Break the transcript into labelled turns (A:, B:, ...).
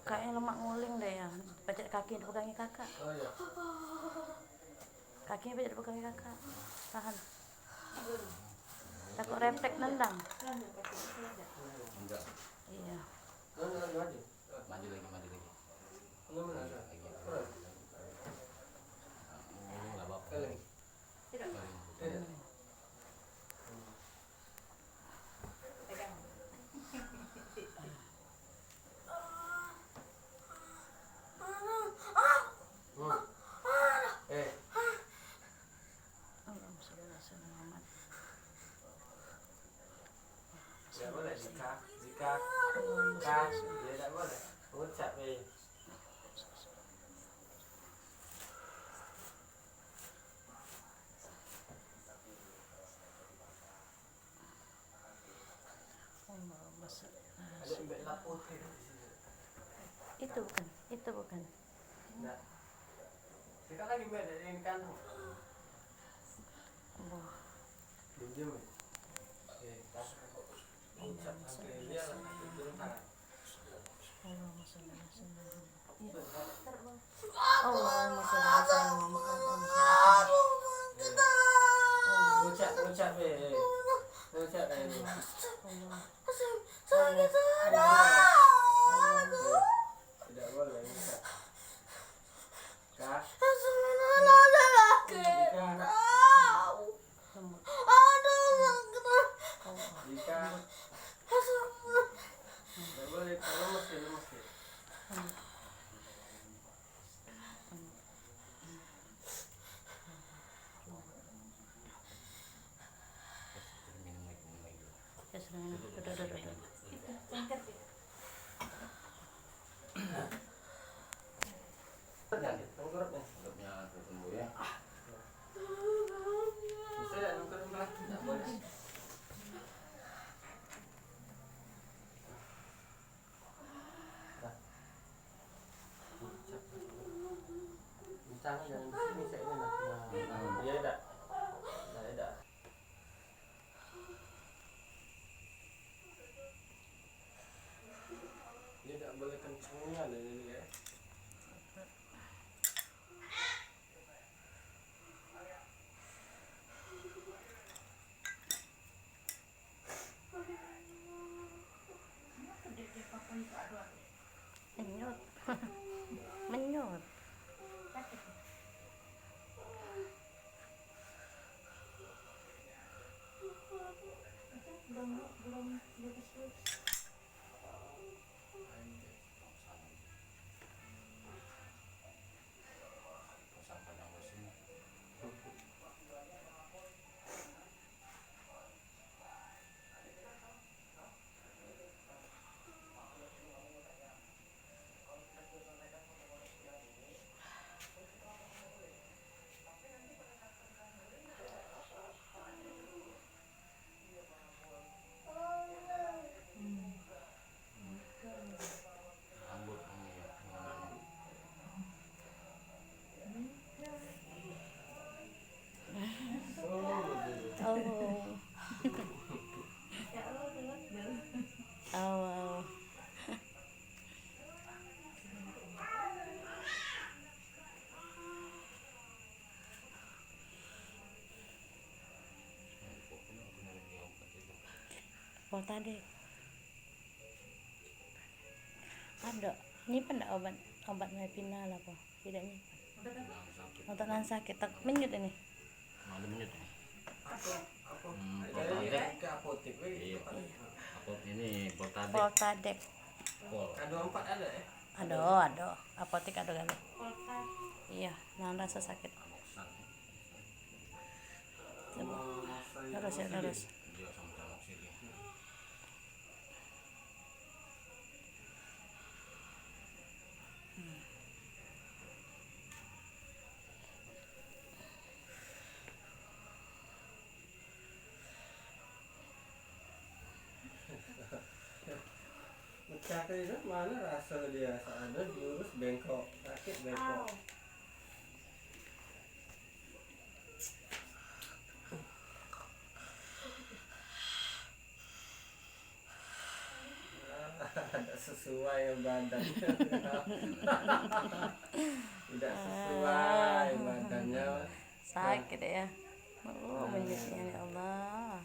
A: Kayaknya lemak nguling deh ya. Pacet kaki dipegangi kakak.
B: Oh iya.
A: Kakinya pacet dipegangi kakak. Tahan. Takut refleks nendang.
C: Enggak.
A: Iya.
B: Maju.
C: Maju lagi.
B: Enggak mana ada.
C: Enggak apa-apa.
B: Kali.
D: Tidak.
B: Tidak.
D: Pegang.
A: Allahumma sholli ala sayyidina Muhammad.
B: Tidak boleh jika dia tidak boleh ucap
A: Allahumma sholli ala
B: ada
A: sayyidina
B: ambil lap putih di sini.
A: Itu bukan.
B: Tidak. Sekarang lagi beda ini kan.
A: Allah.
B: Diam. Tas. Ucap sampai dia lah turun tangan.
A: Allahumma sholli ala sayyidina Muhammad. Allahumma sholli ala sayyidina Muhammad.
B: Ucap. Ucap. Tidak boleh ucap. Kak. Jika tidak boleh lemes.
A: Ya sudah minum. Duduk.
D: Cengket ya.
B: Tengkurapnya.
C: Tutupnya tertumbuh ya.
B: Bisa tidak tengkurap lagi? Tidak boleh. Tangan jangan di sini saya ini nah. Ya tidak. Tidak. Dia tidak boleh kencangnya dari ini ya.
A: Menyut.
D: Belum lulus.
C: Rambut ini ya.
A: Oh. Oh. Oh tadi ada nyimpen enggak obat Mepinal apa tidak nyimpen untuk nahan sakit tak menyut ini
C: Ada menyut ini.
B: Jadi ke apotek
C: Iya. Apot ini Portadek.
A: Voltadek
B: Ada 4 ada ya?
A: ada apotek ada kali iya nahan rasa sakit coba terus
C: Dia sama-sama sini.
B: Cakap itu mana rasa dia ada lurus bengkok sakit bengkok. Ada sesuai badannya. Tidak sesuai badannya.
A: Sakit ya. Oh, menyusahkan ya Allah.